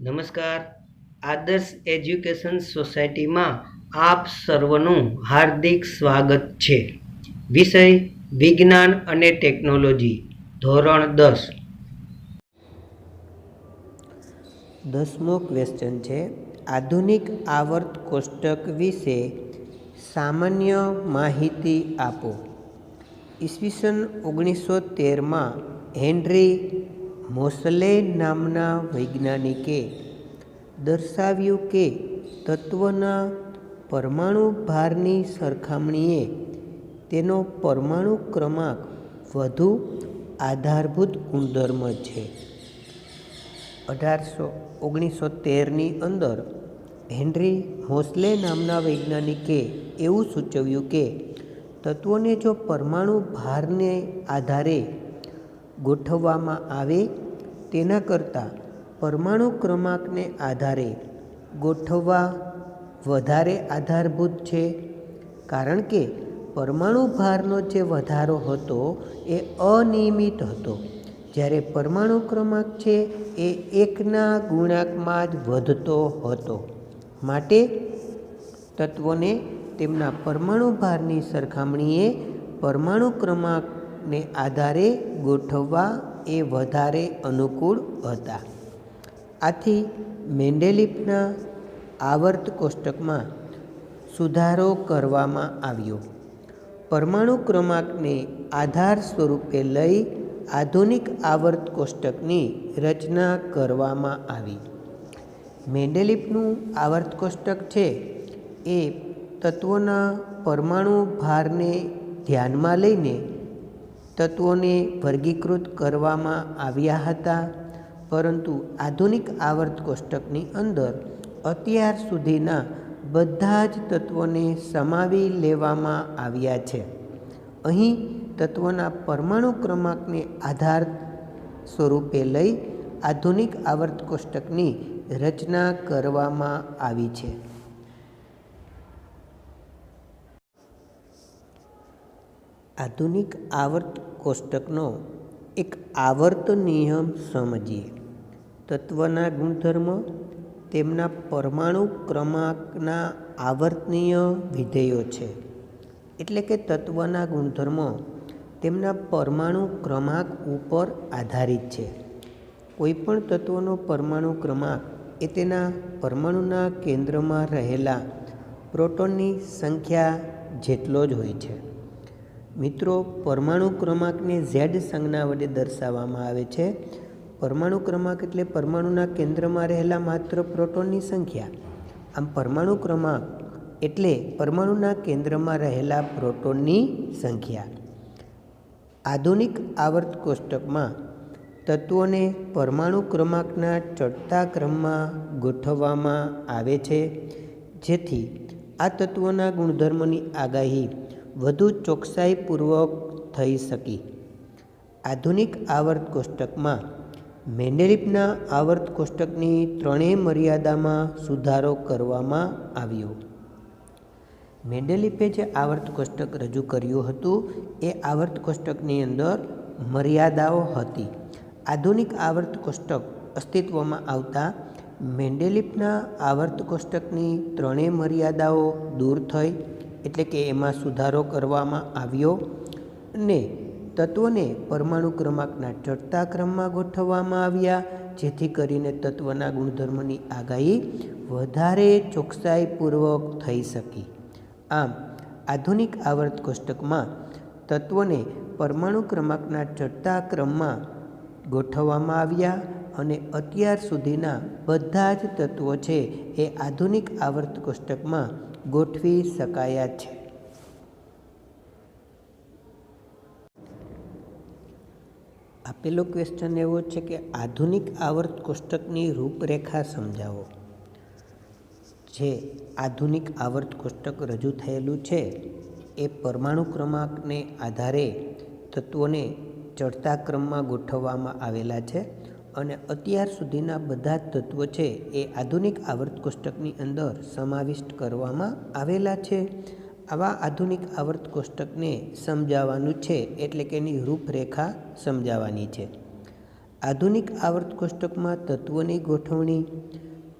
નમસ્કાર. આદર્શ એજ્યુકેશન સોસાયટીમાં આપ સર્વનું હાર્દિક સ્વાગત છે. વિષય વિજ્ઞાન અને ટેકનોલોજી, ધોરણ 10. 10મો ક્વેશ્ચન છે, આધુનિક આવર્ત કોષ્ટક વિશે સામાન્ય માહિતી આપો. ઈસવીસન 1913માં હેનરી મોસલે નામના વૈજ્ઞાનિકે દર્શાવ્યું કે તત્વના પરમાણુ ભારની સરખામણીએ તેનો પરમાણુ ક્રમાંક વધુ આધારભૂત ગુણધર્મ છે. 1913ની અંદર હેનરી મોસલે નામના વૈજ્ઞાનિકે એવું સૂચવ્યું કે તત્વોને જો પરમાણુ ભારને આધારે ગોઠવવામાં આવે તેના કરતાં પરમાણુ ક્રમાંકને આધારે ગોઠવવા વધારે આધારભૂત છે, કારણ કે પરમાણુ ભારનો જે વધારો હતો એ અનિયમિત હતો, જ્યારે પરમાણુ ક્રમાંક છે એ 1ના ગુણાંકમાં જ વધતો હતો. માટે તત્વોને તેમના પરમાણુ ભારની સરખામણીએ પરમાણુ ક્રમાંકને આધારે ગોઠવવા એ વધારે અનુકૂળ હતા. આથી મેન્ડેલિફના આવર્ત કોષ્ટકમાં સુધારો કરવામાં આવ્યો. પરમાણુ ક્રમાંકને આધાર સ્વરૂપે લઈ આધુનિક આવર્ત કોષ્ટકની રચના કરવામાં આવી. મેન્ડેલિફનું આવર્ત કોષ્ટક છે એ તત્વોના પરમાણુ ભારને ધ્યાનમાં લઈને તત્વોને વર્ગીકૃત કરવામાં આવ્યા હતા, પરંતુ આધુનિક આવર્ત કોષ્ટકની અંદર અત્યાર સુધીના બધા જ તત્વોને સમાવી લેવામાં આવ્યા છે. અહીં તત્વોના પરમાણુ ક્રમાંકને આધાર સ્વરૂપે લઈ આધુનિક આવર્ત કોષ્ટકની રચના કરવામાં આવી છે. આધુનિક આવર્ત કોષ્ટકનો એક આવર્ત નિયમ સમજીએ. તત્વના ગુણધર્મો તેમના પરમાણુ ક્રમાંકના આવર્તનીય વિધેયો છે. એટલે કે તત્વના ગુણધર્મો તેમના પરમાણુ ક્રમાંક ઉપર આધારિત છે. કોઈપણ તત્વનો પરમાણુ ક્રમાંક એ તેના પરમાણુના કેન્દ્રમાં રહેલા પ્રોટોનની સંખ્યા જેટલો જ હોય છે. મિત્રો, પરમાણુ ક્રમાંકને ઝેડ સંજ્ઞા વડે દર્શાવવામાં આવે છે. પરમાણુ ક્રમાંક એટલે પરમાણુના કેન્દ્રમાં રહેલા માત્ર પ્રોટોનની સંખ્યા. આમ પરમાણુ ક્રમાંક એટલે પરમાણુના કેન્દ્રમાં રહેલા પ્રોટોનની સંખ્યા. આધુનિક આવર્ત કોષ્ટકમાં તત્વોને પરમાણુ ક્રમાંકના ચડતા ક્રમમાં ગોઠવવામાં આવે છે, જેથી આ તત્વોના ગુણધર્મોની આગાહી વધુ ચોકસાઈપૂર્વક થઈ શકી. આધુનિક આવર્ત કોષ્ટકમાં મેન્ડેલિફના આવર્ત કોષ્ટકની ત્રણેય મર્યાદામાં સુધારો કરવામાં આવ્યો. મેન્ડેલિફે જે આવર્ત કોષ્ટક રજૂ કર્યું હતું એ આવર્ત કોષ્ટકની અંદર મર્યાદાઓ હતી. આધુનિક આવર્ત કોષ્ટક અસ્તિત્વમાં આવતા મેન્ડેલિફના આવર્ત કોષ્ટકની ત્રણેય મર્યાદાઓ દૂર થઈ, એટલે કે એમાં સુધારો કરવામાં આવ્યો અને તત્વોને પરમાણુ ક્રમાંકના ચડતા ક્રમમાં ગોઠવવામાં આવ્યા, જેથી કરીને તત્વના ગુણધર્મોની આગાહી વધારે ચોકસાઈપૂર્વક થઈ શકી. આમ આધુનિક આવર્ત કોષ્ટકમાં તત્વોને પરમાણુ ક્રમાંકના ચડતા ક્રમમાં ગોઠવવામાં આવ્યા અને અત્યાર સુધીના બધા જ તત્વો છે એ આધુનિક આવર્ત કોષ્ટકમાં ગોઠવી શકાયા છે. આપેલો ક્વેશ્ચન એવો છે કે આધુનિક આવર્ત કોષ્ટકની રૂપરેખા સમજાવો. જે આધુનિક આવર્ત કોષ્ટક રજૂ થયેલું છે એ પરમાણુ ક્રમાંકને આધારે તત્વોને ચડતા ક્રમમાં ગોઠવવામાં આવેલા છે અને અત્યાર સુધીના બધા જ તત્વો છે એ આધુનિક આવર્ત કોષ્ટકની અંદર સમાવિષ્ટ કરવામાં આવેલા છે. આવા આધુનિક આવર્ત કોષ્ટકને સમજાવવાનું છે, એટલે કે એની રૂપરેખા સમજાવવાની છે. આધુનિક આવર્ત કોષ્ટકમાં તત્વોની ગોઠવણી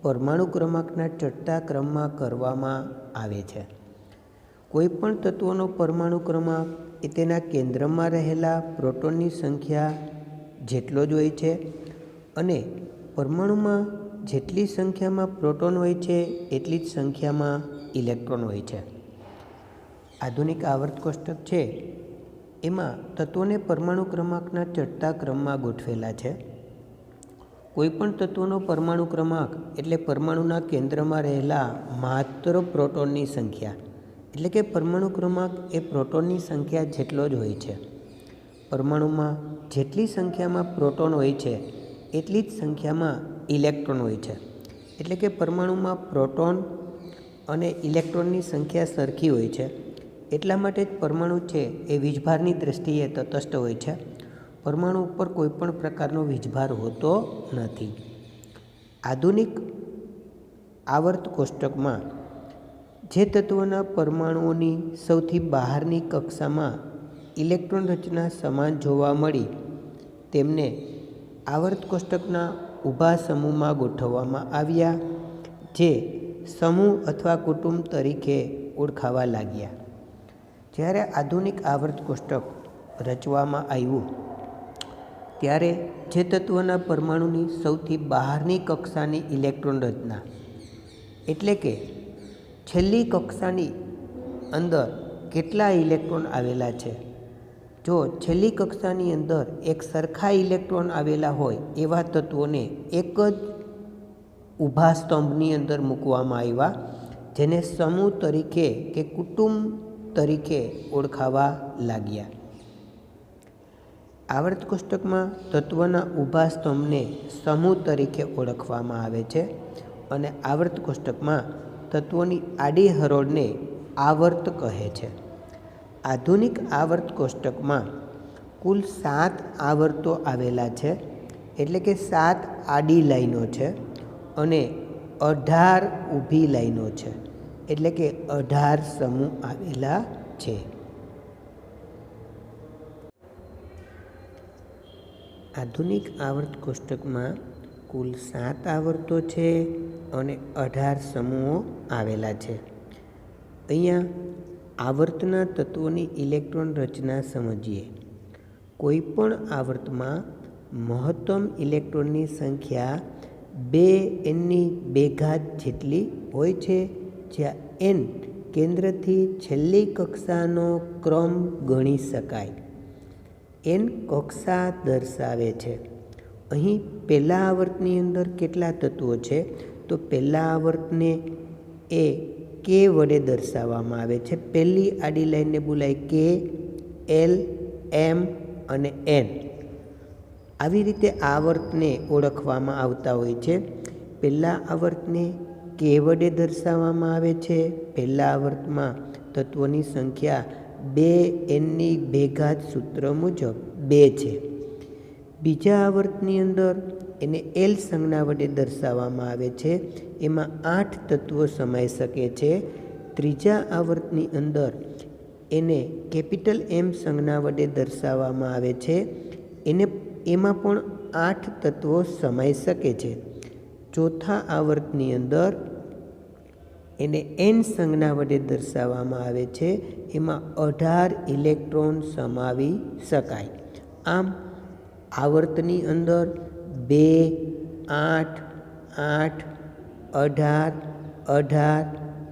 પરમાણુ ક્રમાંકના ચડતા ક્રમમાં કરવામાં આવે છે. કોઈપણ તત્વનો પરમાણુ ક્રમાંક એ તેના કેન્દ્રમાં રહેલા પ્રોટોનની સંખ્યા જેટલો જ હોય છે અને પરમાણુમાં જેટલી સંખ્યામાં પ્રોટોન હોય છે એટલી જ સંખ્યામાં ઇલેક્ટ્રોન હોય છે. આધુનિક આવર્ત કોષ્ટક છે એમાં તત્વોને પરમાણુ ક્રમાંકના ચડતા ક્રમમાં ગોઠવેલા છે. કોઈપણ તત્વનો પરમાણુ ક્રમાંક એટલે પરમાણુના કેન્દ્રમાં રહેલા માત્ર પ્રોટોનની સંખ્યા, એટલે કે પરમાણુ ક્રમાંક એ પ્રોટોનની સંખ્યા જેટલો જ હોય છે. પરમાણુમાં જેટલી સંખ્યામાં પ્રોટોન હોય છે એટલી જ સંખ્યામાં ઇલેક્ટ્રોન હોય છે. એટલે કે પરમાણુમાં પ્રોટોન અને ઇલેક્ટ્રોનની સંખ્યા સરખી હોય છે. એટલા માટે જ પરમાણુ છે એ વીજભારની દૃષ્ટિએ તટસ્થ હોય છે. પરમાણુ ઉપર કોઈપણ પ્રકારનો વીજભાર હોતો નથી. આધુનિક આવર્ત કોષ્ટકમાં જે તત્વોના પરમાણુઓની સૌથી બહારની કક્ષામાં ઇલેક્ટ્રોન રચના સમાન જોવા મળી તેમને આવર્ત કોષ્ટકના ઊભા સમૂહમાં ગોઠવવામાં આવ્યા, જે સમૂહ અથવા કુટુંબ તરીકે ઓળખાવા લાગ્યા. જ્યારે આધુનિક આવર્ત કોષ્ટક રચવામાં આવ્યું ત્યારે જે તત્વના પરમાણુની સૌથી બહારની કક્ષાની ઇલેક્ટ્રોન રચના, એટલે કે છેલ્લી કક્ષાની અંદર કેટલા ઇલેક્ટ્રોન આવેલા છે, જો છેલ્લી કક્ષાની અંદર એક સરખા ઇલેક્ટ્રોન આવેલા હોય એવા તત્વોને એક જ ઊભા સ્તંભની અંદર મૂકવામાં આવ્યા, જેને સમૂહ તરીકે કે કુટુંબ તરીકે ઓળખાવા લાગ્યા. આવર્ત કોષ્ટકમાં તત્વના ઊભા સ્તંભને સમૂહ તરીકે ઓળખવામાં આવે છે અને આવર્ત કોષ્ટકમાં તત્વોની આડી હરોળને આવર્ત કહે છે. આધુનિક આવર્ત કોષ્ટકમાં કુલ 7 આવર્તો આવેલા છે, એટલે કે 7 આડી લાઈનો છે અને 18 ઊભી લાઈનો છે, એટલે કે 18 સમૂહ આવેલા છે. આધુનિક આવર્ત કોષ્ટકમાં કુલ 7 આવર્તો છે અને 18 સમૂહો આવેલા છે. અહીંયા આવર્તના તત્વોની ઇલેક્ટ્રોન રચના સમજીએ. કોઈપણ આવર્તમાં મહત્તમ ઇલેક્ટ્રોનની સંખ્યા 2n² જેટલી હોય છે, જ્યાં n કેન્દ્રથી છેલ્લી કક્ષાનો ક્રમ ગણી શકાય. n કક્ષા દર્શાવે છે. અહીં પહેલા આવર્તની અંદર કેટલા તત્વો છે, તો પહેલા આવર્તને એ k વડે દર્શાવવામાં આવે છે. પહેલી આડી લાઈનને બોલાય k, l, m અને n. આવી રીતે આવર્તને ઓળખવામાં આવતા હોય છે. પહેલા આવર્તને k વડે દર્શાવવામાં આવે છે. પહેલા આવર્તમાં તત્વોની સંખ્યા 2n² સૂત્ર મુજબ 2 છે. બીજા આવર્તની અંદર એને l સંજ્ઞા વડે દર્શાવવામાં આવે છે. એમાં 8 તત્વો સમાઈ શકે છે. ત્રીજા આવર્તની અંદર એને કેપિટલ M સંજ્ઞા વડે દર્શાવવામાં આવે છે. એમાં પણ 8 તત્વો સમાઈ શકે છે. ચોથા આવર્તની અંદર એને n સંજ્ઞા વડે દર્શાવવામાં આવે છે. એમાં 18 ઇલેક્ટ્રોન સમાવી શકાય. આમ આવર્તની અંદર 2, 8, 8, 18, 18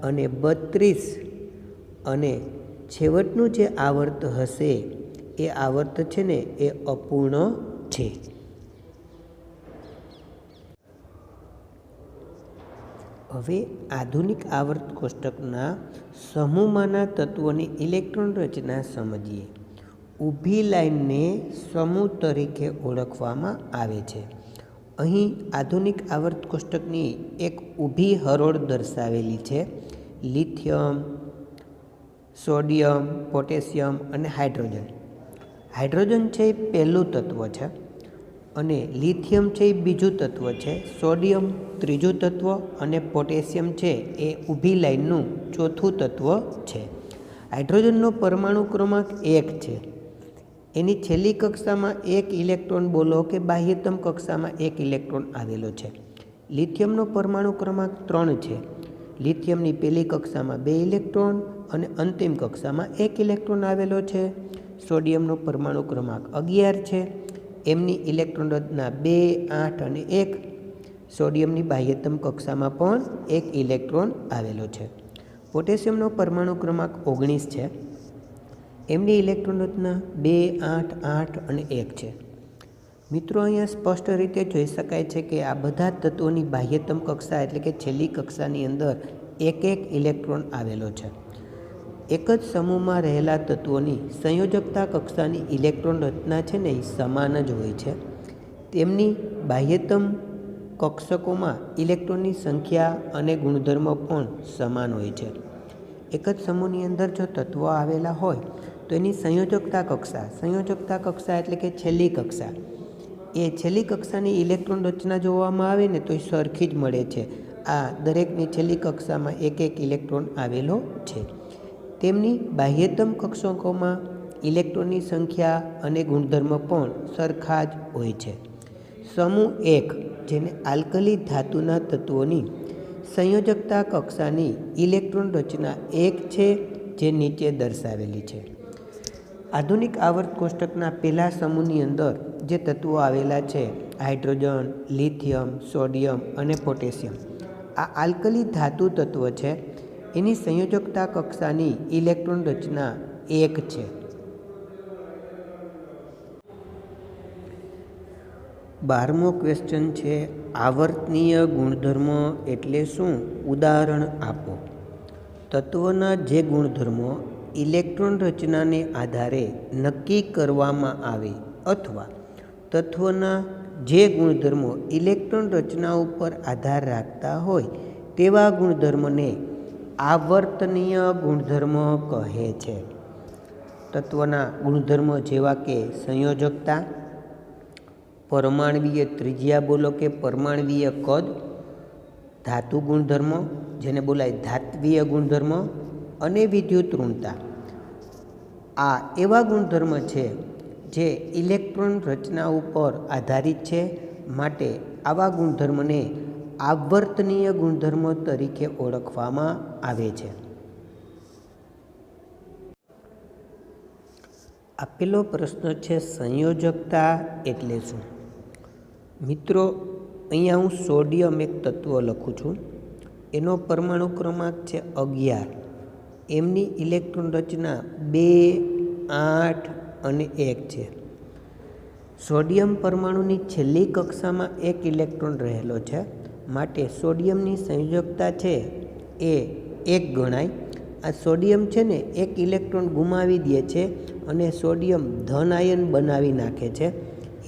અને 32 અને છેવટનું જે આવર્ત હશે એ આવર્ત છે ને એ અપૂર્ણ છે. હવે આધુનિક આવર્ત કોષ્ટકના સમૂહમાંના તત્વોની ઇલેક્ટ્રોન રચના સમજીએ. ઊભી લાઈનને સમૂહ તરીકે ઓળખવામાં આવે છે. અહીં આધુનિક આવર્ત કોષ્ટકની એક ઊભી હરોળ દર્શાવેલી છે. લિથિયમ, સોડિયમ, પોટેશિયમ અને હાઇડ્રોજન. હાઇડ્રોજન છે એ પહેલું તત્વ છે અને લિથિયમ છે એ બીજું તત્વ છે. સોડિયમ ત્રીજું તત્વ અને પોટેશિયમ છે એ ઊભી લાઈનનું ચોથું તત્વ છે. હાઇડ્રોજનનો પરમાણુ ક્રમાંક 1 છે. એની છેલ્લી કક્ષામાં એક ઇલેક્ટ્રોન બોલો કે બાહ્યતમ કક્ષામાં એક ઇલેક્ટ્રોન આવેલો છે. લિથિયમનો પરમાણુ ક્રમાંક 3 છે. લિથિયમની પહેલી કક્ષામાં 2 ઇલેક્ટ્રોન અને અંતિમ કક્ષામાં 1 ઇલેક્ટ્રોન આવેલો છે. સોડિયમનો પરમાણુ ક્રમાંક 11 છે. એમની ઇલેક્ટ્રોન રચના 2, 8 અને 1. સોડિયમની બાહ્યતમ કક્ષામાં પણ 1 ઇલેક્ટ્રોન આવેલો છે. પોટેશિયમનો પરમાણુ ક્રમાંક 19 છે. એમની ઇલેક્ટ્રોન રચના 2, 8, 8 અને 1 છે. મિત્રો, અહીંયા સ્પષ્ટ રીતે જોઈ શકાય છે કે આ બધા તત્વોની બાહ્યતમ કક્ષા એટલે કે છેલ્લી કક્ષાની અંદર એક ઇલેક્ટ્રોન આવેલો છે. એક જ સમૂહમાં રહેલા તત્વોની સંયોજકતા કક્ષાની ઇલેક્ટ્રોન રચના છે ને એ સમાન જ હોય છે. તેમની બાહ્યતમ કક્ષકોમાં ઇલેક્ટ્રોનની સંખ્યા અને ગુણધર્મો પણ સમાન હોય છે. એક જ સમૂહની અંદર જો તત્વો આવેલા હોય તો એની સંયોજકતા કક્ષા એટલે કે છેલ્લી કક્ષા, એ છેલ્લી કક્ષાની ઇલેક્ટ્રોન રચના જોવામાં આવે ને તો એ સરખી જ મળે છે. આ દરેકની છેલ્લી કક્ષામાં એક ઇલેક્ટ્રોન આવેલો છે. તેમની બાહ્યતમ કક્ષકોમાં ઇલેક્ટ્રોનની સંખ્યા અને ગુણધર્મ પણ સરખા જ હોય છે. સમૂહ 1 જેને આલ્કલી ધાતુના તત્વોની સંયોજકતા કક્ષાની ઇલેક્ટ્રોન રચના 1 છે, જે નીચે દર્શાવેલી છે. આધુનિક આવર્ત કોષ્ટકના પહેલા સમૂહની અંદર જે તત્વો આવેલા છે હાઇડ્રોજન, લિથિયમ, સોડિયમ અને પોટેશિયમ, આ આલ્કલી ધાતુ તત્વ છે. એની સંયોજકતા કક્ષાની ઇલેક્ટ્રોન રચના 1 છે. બારમો ક્વેશ્ચન છે, આવર્તનીય ગુણધર્મો એટલે શું? ઉદાહરણ આપો. તત્વના જે ગુણધર્મો ઇલેક્ટ્રોન રચનાને આધારે નક્કી કરવામાં આવે અથવા તત્વના જે ગુણધર્મો ઇલેક્ટ્રોન રચના ઉપર આધાર રાખતા હોય તેવા ગુણધર્મને આવર્તનીય ગુણધર્મો કહે છે. તત્વના ગુણધર્મો જેવા કે સંયોજકતા, પરમાણવીય ત્રિજ્યા બોલો કે પરમાણવીય કદ, ધાતુ ગુણધર્મો જેને બોલાય ધાત્વીય ગુણધર્મો અને વિદ્યુત ઋણતા, આ એવા ગુણધર્મ છે જે ઇલેક્ટ્રોન રચના ઉપર આધારિત છે. માટે આવા ગુણધર્મને આવર્તનીય ગુણધર્મો તરીકે ઓળખવામાં આવે છે. આપેલો પ્રશ્ન છે, સંયોજકતા એટલે શું? મિત્રો, અહીંયા હું સોડિયમ એક તત્વ લખું છું. એનો પરમાણુ ક્રમાંક છે 11. એમની ઇલેક્ટ્રોન રચના 2, 8 અને 1 છે. સોડિયમ પરમાણુની છેલ્લી કક્ષામાં 1 ઇલેક્ટ્રોન રહેલો છે. માટે સોડિયમની સંયોજકતા છે એ 1 ગણાય. આ સોડિયમ છે ને એક ઇલેક્ટ્રોન ગુમાવી દે છે અને સોડિયમ ધન આયન બનાવી નાખે છે.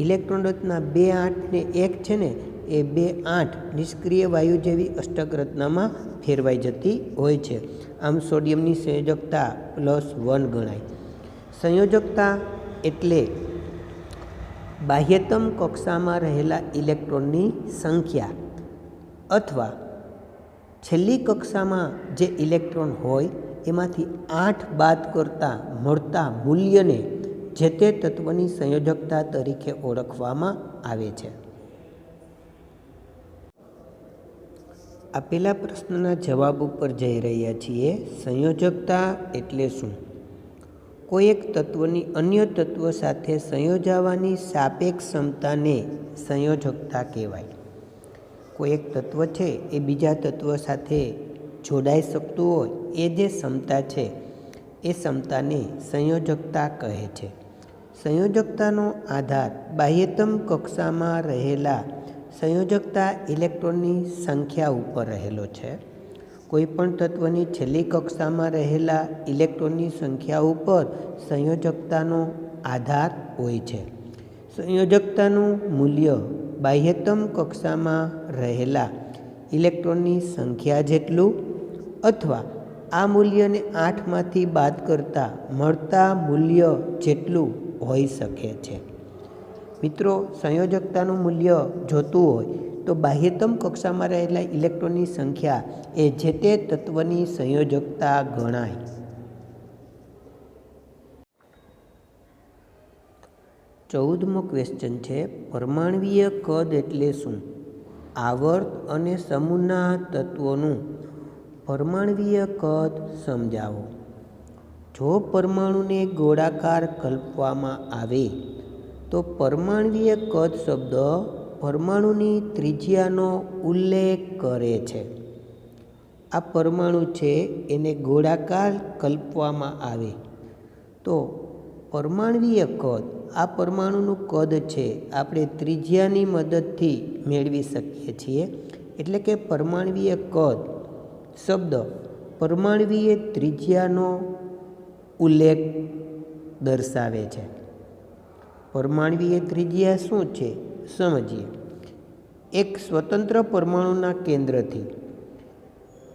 ઇલેક્ટ્રોન રચના 2, 8 ને 1 છે ને એ 2, 8 નિષ્ક્રિય વાયુ જેવી અષ્ટક રચનામાં ફેરવાઈ જતી હોય છે. આમ સોડિયમની સંયોજકતા +1 ગણાય. સંયોજકતા એટલે બાહ્યતમ કક્ષામાં રહેલા ઇલેક્ટ્રોનની સંખ્યા અથવા છેલ્લી કક્ષામાં જે ઇલેક્ટ્રોન હોય એમાંથી 8 બાદ કરતાં મળતા મૂલ્યને જે તે તત્વની સંયોજકતા તરીકે ઓળખવામાં આવે છે. આપેલા પ્રશ્નના જવાબ ઉપર જઈ રહ્યા છીએ. સંયોજકતા એટલે શું? કોઈ એક તત્વની અન્ય તત્વ સાથે સંયોજાવાની સાપેક્ષ ક્ષમતાને સંયોજકતા કહેવાય. કોઈ એક તત્વ છે એ બીજા તત્વ સાથે જોડાઈ શકતું હોય એ જે ક્ષમતા છે એ ક્ષમતાને સંયોજકતા કહે છે. સંયોજકતાનો આધાર બાહ્યતમ કક્ષામાં રહેલા સંયોજકતા ઇલેક્ટ્રોનની સંખ્યા ઉપર રહેલો છે. કોઈપણ તત્વની છેલ્લી કક્ષામાં રહેલા ઇલેક્ટ્રોનની સંખ્યા ઉપર સંયોજકતાનો આધાર હોય છે. સંયોજકતાનું મૂલ્ય બાહ્યતમ કક્ષામાં રહેલા ઇલેક્ટ્રોનની સંખ્યા જેટલું અથવા આ મૂલ્યને 8માંથી બાદ કરતાં મળતા મૂલ્ય જેટલું હોઈ શકે છે. મિત્રો, સંયોજકતાનું મૂલ્ય જોતું હોય તો બાહ્યતમ કક્ષામાં રહેલા ઇલેક્ટ્રોનની સંખ્યા એ જે તે તત્વની સંયોજકતા ગણાય. 14મો ક્વેશ્ચન છે, પરમાણ્વીય કદ એટલે શું? આવર્ત અને સમૂહના તત્વોનું પરમાણ્વીય કદ સમજાવો. જો પરમાણુને ગોળાકાર કલ્પવામાં આવે તો પરમાણ્વીય કદ શબ્દ પરમાણુની ત્રિજ્યાનો ઉલ્લેખ કરે છે. આ પરમાણુ છે એને ગોળાકાર કલ્પવામાં આવે તો પરમાણ્વીય કદ, આ પરમાણુનું કદ છે આપણે ત્રિજ્યાની મદદથી મેળવી શકીએ છીએ. એટલે કે પરમાણ્વીય કદ શબ્દ પરમાણ્વીય ત્રિજ્યાનો ઉલ્લેખ દર્શાવે છે. પરમાણ્વીય ત્રિજ્યા શું છે સમજીએ. એક સ્વતંત્ર પરમાણુના કેન્દ્રથી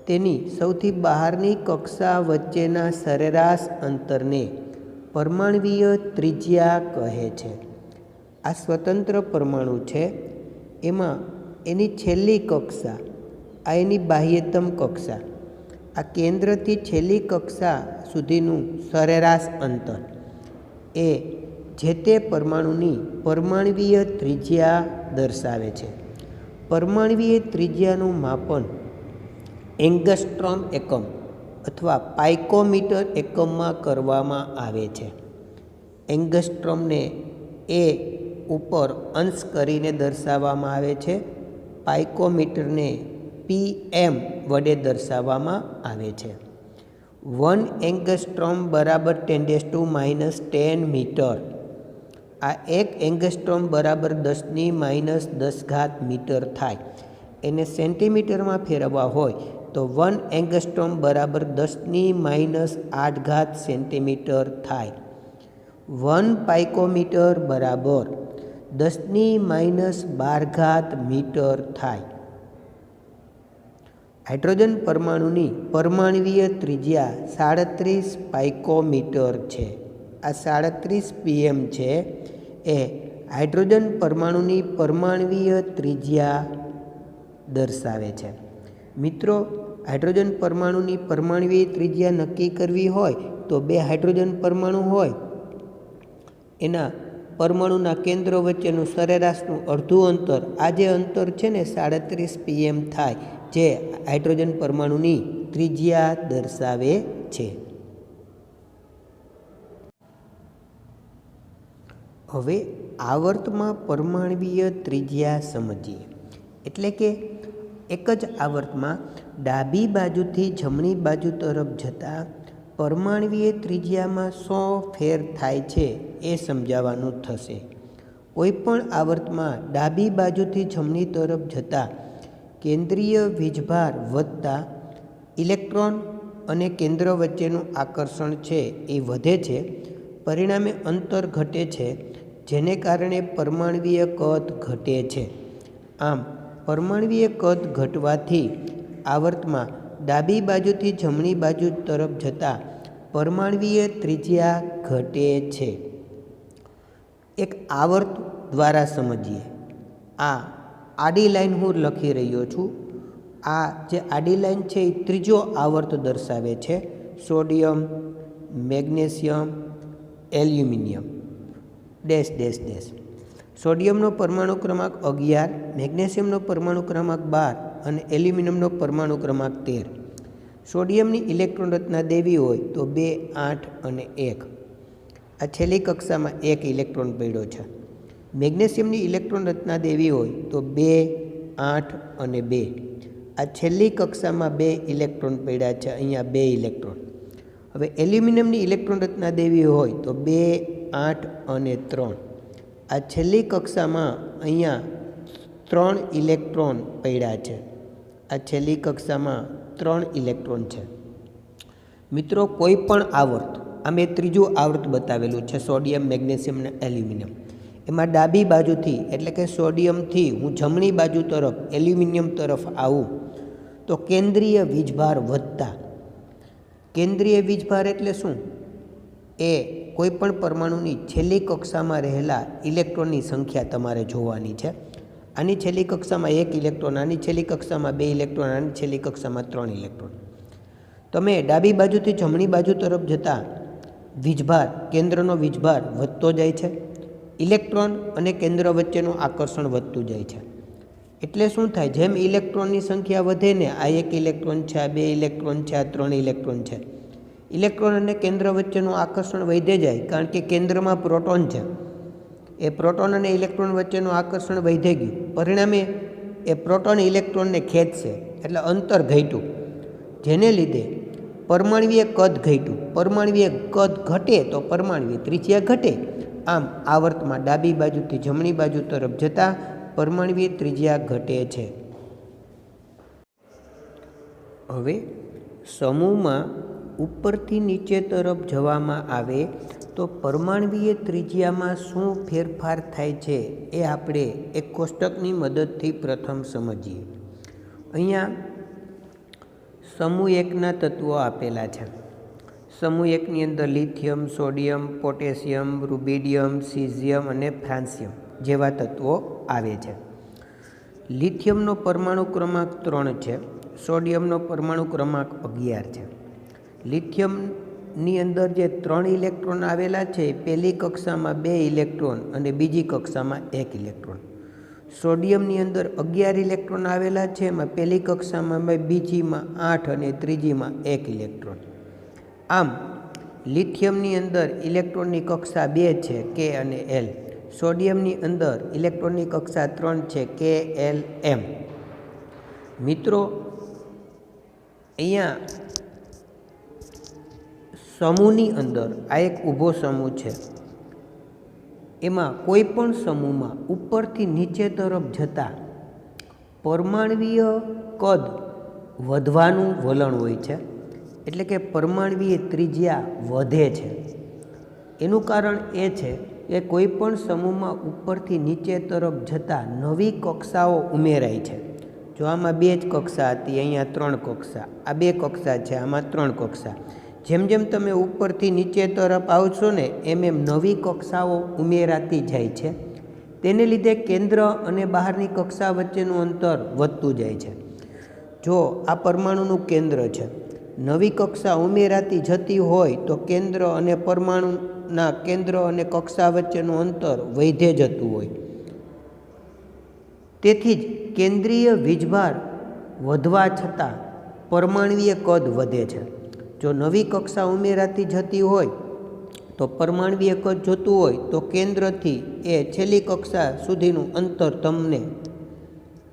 તેની સૌથી બહારની કક્ષા વચ્ચેના સરેરાશ અંતરને પરમાણ્વીય ત્રિજ્યા કહે છે. આ સ્વતંત્ર પરમાણુ છે એમાં એની છેલ્લી કક્ષા, આ એની બાહ્યતમ કક્ષા, આ કેન્દ્રથી છેલ્લી કક્ષા સુધીનું સરેરાશ અંતર એ જે તે પરમાણુની પરમાણ્વીય ત્રિજ્યા દર્શાવે છે. પરમાણ્વીય ત્રિજ્યાનું માપન એંગસ્ટ્રોમ એકમ અથવા પાઇકોમીટર એકમમાં કરવામાં આવે છે. એંગસ્ટ્રોમને એ ઉપર અંશ કરીને દર્શાવવામાં આવે છે. પાઇકોમીટરને PM વડે દર્શાવવામાં આવે છે. 1 એંગસ્ટ્રોમ બરાબર 10⁻10 મીટર. આ 1 એંગસ્ટ્રોમ બરાબર 10⁻10 મીટર થાય. એને સેન્ટીમીટરમાં ફેરવવા હોય તો 1 એંગસ્ટ્રોમ બરાબર 10⁻8 સેન્ટીમીટર થાય. 1 પાઇકોમીટર બરાબર 10⁻12 મીટર થાય. હાઇડ્રોજન પરમાણુની પરમાણ્વીય ત્રિજ્યા 37 પાઇકોમીટર છે. આ 37 PM છે એ હાઇડ્રોજન પરમાણુની પરમાણ્વીય ત્રિજ્યા દર્શાવે છે. મિત્રો, હાઇડ્રોજન પરમાણુની પરમાણ્વીય ત્રિજ્યા નક્કી કરવી હોય તો બે હાઇડ્રોજન પરમાણુ હોય એના પરમાણુના કેન્દ્રો વચ્ચેનું સરેરાશનું અડધું અંતર, આ જે અંતર છે ને 37 PM થાય, જે હાઇડ્રોજન પરમાણુની ત્રિજ્યા દર્શાવે છે. હવે આવર્તમાં પરમાણ્વીય ત્રિજ્યા સમજીએ. એટલે કે એક જ આવર્તમાં ડાબી બાજુથી જમણી બાજુ તરફ જતાં પરમાણ્વીય ત્રિજ્યામાં શું ફેર થાય છે એ સમજાવવાનું થશે. કોઈપણ આવર્તમાં ડાબી બાજુથી જમણી તરફ જતાં કેન્દ્રીય વીજભાર વધતા ઇલેક્ટ્રોન અને કેન્દ્ર વચ્ચેનું આકર્ષણ છે એ વધે છે. પરિણામે અંતર ઘટે છે, જેને કારણે પરમાણ્વીય કદ ઘટે છે. આમ પરમાણ્વીય કદ ઘટવાથી આવર્તમાં ડાબી બાજુથી જમણી બાજુ તરફ જતાં પરમાણ્વીય ત્રિજ્યા ઘટે છે. એક આવર્ત દ્વારા સમજીએ. આ આડી લાઈન હું લખી રહ્યો છું. આ જે આડી લાઈન છે એ ત્રીજો આવર્ત દર્શાવે છે. Sodium, magnesium, aluminium dash dash dash. સોડિયમનો પરમાણુ ક્રમાંક 11, મેગ્નેશિયમનો પરમાણુ ક્રમાંક 12 અને એલ્યુમિનિયમનો પરમાણુ ક્રમાંક 13. સોડિયમની ઇલેક્ટ્રોન રચના દેવી હોય તો 2, 8 અને 1. આ છેલ્લી કક્ષામાં 1 ઇલેક્ટ્રોન પડ્યો છે. મેગ્નેશિયમની ઇલેક્ટ્રોન રચના દેવી હોય તો 2, 8 અને 2. આ છેલ્લી કક્ષામાં 2 ઇલેક્ટ્રોન પડ્યા છે, અહીંયા 2 ઇલેક્ટ્રોન. હવે એલ્યુમિનિયમની ઇલેક્ટ્રોન રચના દેવી હોય તો 2, 8 અને 3. આ છેલ્લી કક્ષામાં અહીંયા 3 ઇલેક્ટ્રોન પડ્યા છે. આ છેલ્લી કક્ષામાં 3 ઇલેક્ટ્રોન છે. મિત્રો, કોઈ પણ આવર્ત, આ મેં ત્રીજું આવર્ત બતાવેલું છે, સોડિયમ, મેગ્નેશિયમ અને એલ્યુમિનિયમ. એમાં ડાબી બાજુથી એટલે કે સોડિયમથી હું જમણી બાજુ તરફ એલ્યુમિનિયમ તરફ આવું તો કેન્દ્રીય વીજભાર વધતા. કેન્દ્રીય વીજભાર એટલે શું? એ કોઈપણ પરમાણુની છેલ્લી કક્ષામાં રહેલા ઇલેક્ટ્રોનની સંખ્યા તમારે જોવાની છે. આની છેલ્લી કક્ષામાં 1 ઇલેક્ટ્રોન, આની છેલ્લી કક્ષામાં 2 ઇલેક્ટ્રોન, આની છેલ્લી કક્ષામાં 3 ઇલેક્ટ્રોન. તમે ડાબી બાજુથી જમણી બાજુ તરફ જતાં વીજભાર, કેન્દ્રનો વીજભાર વધતો જાય છે. ઇલેક્ટ્રોન અને કેન્દ્ર વચ્ચેનું આકર્ષણ વધતું જાય છે. એટલે શું થાય, જેમ ઇલેક્ટ્રોનની સંખ્યા વધે ને, આ 1 ઇલેક્ટ્રોન છે, આ 2 ઇલેક્ટ્રોન છે, આ 3 ઇલેક્ટ્રોન છે, ઇલેક્ટ્રોન અને કેન્દ્ર વચ્ચેનું આકર્ષણ વધે જાય, કારણ કે કેન્દ્રમાં પ્રોટોન છે. એ પ્રોટોન અને ઇલેક્ટ્રોન વચ્ચેનું આકર્ષણ વધે ગયું, પરિણામે એ પ્રોટોન ઇલેક્ટ્રોનને ખેંચશે, એટલે અંતર ઘટ્યું, જેને લીધે પરમાણ્વીય કદ ઘટ્યું. પરમાણ્વીય કદ ઘટે તો પરમાણ્વીય ત્રિજ્યા ઘટે. આમ આવર્તમાં ડાબી બાજુથી જમણી બાજુ તરફ જતાં પરમાણ્વીય ત્રિજ્યા ઘટે છે. હવે સમૂહમાં ઉપરથી નીચે તરફ જવામાં આવે તો પરમાણ્વીય ત્રિજ્યામાં શું ફેરફાર થાય છે એ આપણે એક કોષ્ટકની મદદથી પ્રથમ સમજીએ. અહીંયા સમૂહ 1ના તત્વો આપેલા છે. સમૂહ 1ની અંદર lithium, sodium, potassium, rubidium, caesium અને ફ્રાન્સિયમ જેવા તત્વો આવે છે. લિથિયમનો પરમાણુ ક્રમાંક 3 છે. સોડિયમનો પરમાણુ ક્રમાંક 11 છે. લિથિયમની અંદર જે 3 ઇલેક્ટ્રોન આવેલા છે, પહેલી કક્ષામાં 2 ઇલેક્ટ્રોન અને બીજી કક્ષામાં 1 ઇલેક્ટ્રોન. સોડિયમની અંદર 11 ઇલેક્ટ્રોન આવેલા છે, એમાં પહેલી કક્ષામાં 2, બીજીમાં 8 અને ત્રીજીમાં 1 ઇલેક્ટ્રોન. આમ લિથિયમની અંદર ઇલેક્ટ્રોનની કક્ષા 2 છે, કે અને એલ. સોડિયમની અંદર ઇલેક્ટ્રોનની કક્ષા 3 છે, કે એલ એમ. મિત્રો, અહીંયા સમૂહની અંદર આ એક ઊભો સમૂહ છે. એમાં કોઈ પણ સમૂહમાં ઉપરથી નીચે તરફ જતાં પરમાણ્વીય કદ વધવાનું વલણ હોય છે, એટલે કે પરમાણ્વીય ત્રિજ્યા વધે છે. એનું કારણ એ છે કે કોઈ પણ સમૂહમાં ઉપરથી નીચે તરફ જતાં નવી કક્ષાઓ ઉમેરાય છે. જો આમાં 2 જ કક્ષા હતી, અહીંયા 3 કક્ષા, આ 2 કક્ષા છે, આમાં 3 કક્ષા. જેમ જેમ તમે ઉપરથી નીચે તરફ આવશો ને, એમ એમ નવી કક્ષાઓ ઉમેરાતી જાય છે. તેને લીધે કેન્દ્ર અને બહારની કક્ષા વચ્ચેનું અંતર વધતું જાય છે. જો આ પરમાણુનું કેન્દ્ર છે, નવી કક્ષા ઉમેરાતી જતી હોય તો કેન્દ્ર અને પરમાણુના કેન્દ્ર અને કક્ષા વચ્ચેનું અંતર વધે જતું હોય. તેથી જ કેન્દ્રીય વીજભાર વધવા છતાં પરમાણ્વીય કદ વધે છે. જો નવી કક્ષા ઉમેરાતી જતી હોય તો પરમાણ્વીય કદ જોતું હોય તો કેન્દ્રથી એ છેલ્લી કક્ષા સુધીનું અંતર તમને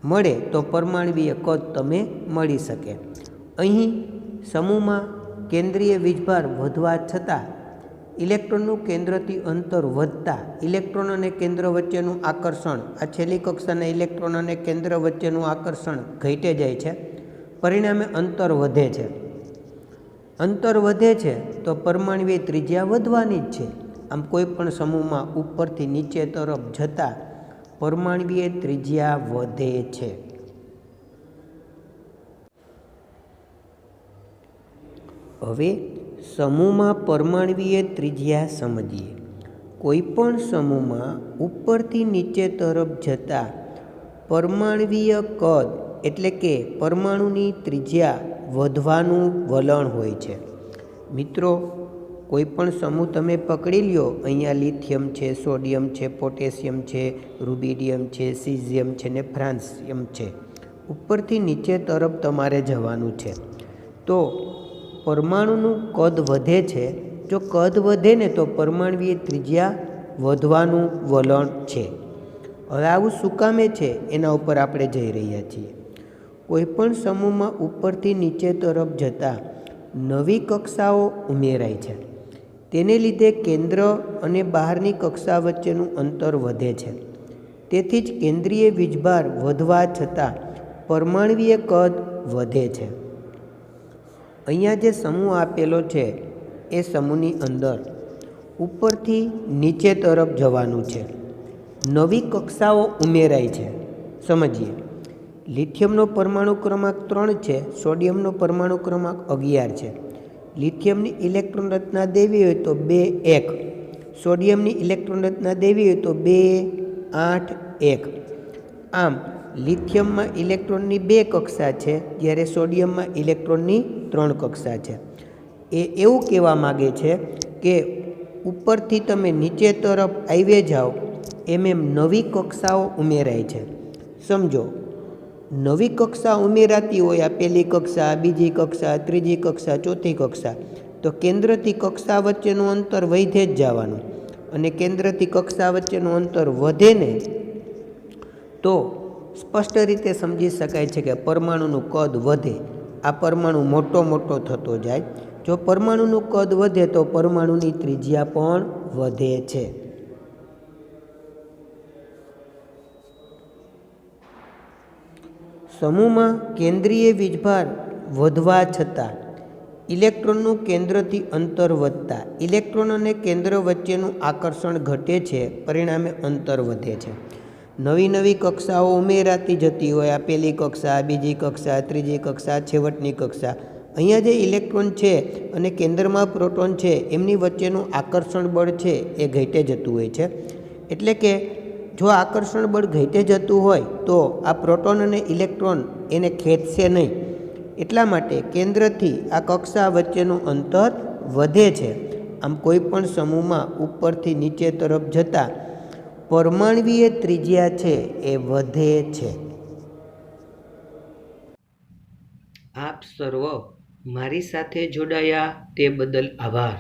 મળે તો પરમાણ્વીય કદ તમે મળી શકે. અહીં સમૂહમાં કેન્દ્રીય વીજભાર વધવા છતાં ઇલેક્ટ્રોનનું કેન્દ્રથી અંતર વધતા ઇલેક્ટ્રોન અને કેન્દ્ર વચ્ચેનું આકર્ષણ, આ છેલ્લી કક્ષાના ઇલેક્ટ્રોન અને કેન્દ્ર વચ્ચેનું આકર્ષણ ઘટે જાય છે. પરિણામે અંતર વધે છે. અંતર વધે છે તો પરમાણ્વીય ત્રિજ્યા વધવાની જ છે. આમ કોઈ પણ સમૂહમાં ઉપરથી નીચે તરફ જતાં પરમાણ્વીય ત્રિજ્યા વધે છે. હવે સમૂહમાં પરમાણ્વીય ત્રિજ્યા સમજીએ. કોઈ પણ સમૂહમાં ઉપરથી નીચે તરફ જતાં પરમાણ્વીય કદ એટલે કે પરમાણુની ત્રિજ્યા વધવાનું વલણ હોય છે. મિત્રો, કોઈ પણ સમૂહ તમે પકડી લ્યો, અહીંયા લિથિયમ છે, સોડિયમ છે, પોટેશિયમ છે, રૂબિડિયમ છે, સીઝિયમ છે ને ફ્રાન્સિયમ છે. ઉપરથી નીચે તરફ તમારે જવાનું છે તો પરમાણુનું કદ વધે છે. જો કદ વધે ને તો પરમાણ્વીય ત્રિજ્યા વધવાનું વલણ છે. હવે આવું શું કામે છે એના ઉપર આપણે જઈ રહ્યા છીએ. કોઈપણ સમૂહમાં ઉપરથી નીચે તરફ જતાં નવી કક્ષાઓ ઉમેરાય છે. તેને લીધે કેન્દ્ર અને બહારની કક્ષા વચ્ચેનું અંતર વધે છે. તેથી જ કેન્દ્રીય વીજભાર વધવા છતાં પરમાણ્વીય કદ વધે છે. અહીંયા જે સમૂહ આપેલો છે એ સમૂહની અંદર ઉપરથી નીચે તરફ જવાનું છે. નવી કક્ષાઓ ઉમેરાય છે. સમજીએ. લિથિયમનો પરમાણુ ક્રમાંક 3 છે, સોડિયમનો પરમાણુ ક્રમાંક 11 છે. લિથિયમની ઇલેક્ટ્રોન રચના દેવી હોય તો 2, 1. સોડિયમની ઇલેક્ટ્રોન રચના દેવી હોય તો 2, 8, 1. આમ લિથિયમમાં ઇલેક્ટ્રોનની 2 કક્ષા છે, જ્યારે સોડિયમમાં ઇલેક્ટ્રોનની 3 કક્ષા છે. એ એવું કહેવા માગે છે કે ઉપરથી તમે નીચે તરફ આવી જાઓ નવી કક્ષાઓ ઉમેરાય છે. સમજો, નવી કક્ષા ઉમેરાતી હોય, આ પહેલી કક્ષા, બીજી કક્ષા, ત્રીજી કક્ષા, ચોથી કક્ષા, તો કેન્દ્રથી કક્ષા વચ્ચેનું અંતર વધે જ જવાનું. અને કેન્દ્રથી કક્ષા વચ્ચેનું અંતર વધે ને તો સ્પષ્ટ રીતે સમજી શકાય છે કે પરમાણુનું કદ વધે. આ પરમાણુ મોટો થતો જાય. જો પરમાણુનું કદ વધે તો પરમાણુની ત્રિજ્યા પણ વધે છે. સમૂહમાં કેન્દ્રીય વીજભાર વધવા છતાં ઇલેક્ટ્રોનનું કેન્દ્રથી અંતર વધતા ઇલેક્ટ્રોન અને કેન્દ્ર વચ્ચેનું આકર્ષણ ઘટે છે, પરિણામે અંતર વધે છે. નવી કક્ષાઓ ઉમેરાતી જતી હોય, આ પહેલી કક્ષા, બીજી કક્ષા, ત્રીજી કક્ષા, છેવટની કક્ષા. અહીંયા જે ઇલેક્ટ્રોન છે અને કેન્દ્રમાં પ્રોટોન છે એમની વચ્ચેનું આકર્ષણ બળ છે એ ઘટે જતું હોય છે. એટલે કે જો આકર્ષણ બળ ઘટે જતું હોય તો આ પ્રોટોન અને ઇલેક્ટ્રોન એને ખેંચશે નહીં. એટલા માટે કેન્દ્રથી આ કક્ષા વચ્ચેનું અંતર વધે છે. આમ કોઈ પણ સમૂહમાં ઉપરથી નીચે તરફ જતાં પરમાણ્વીય ત્રિજ્યા છે એ વધે છે. આપ સર્વ મારી સાથે જોડાયા તે બદલ આભાર.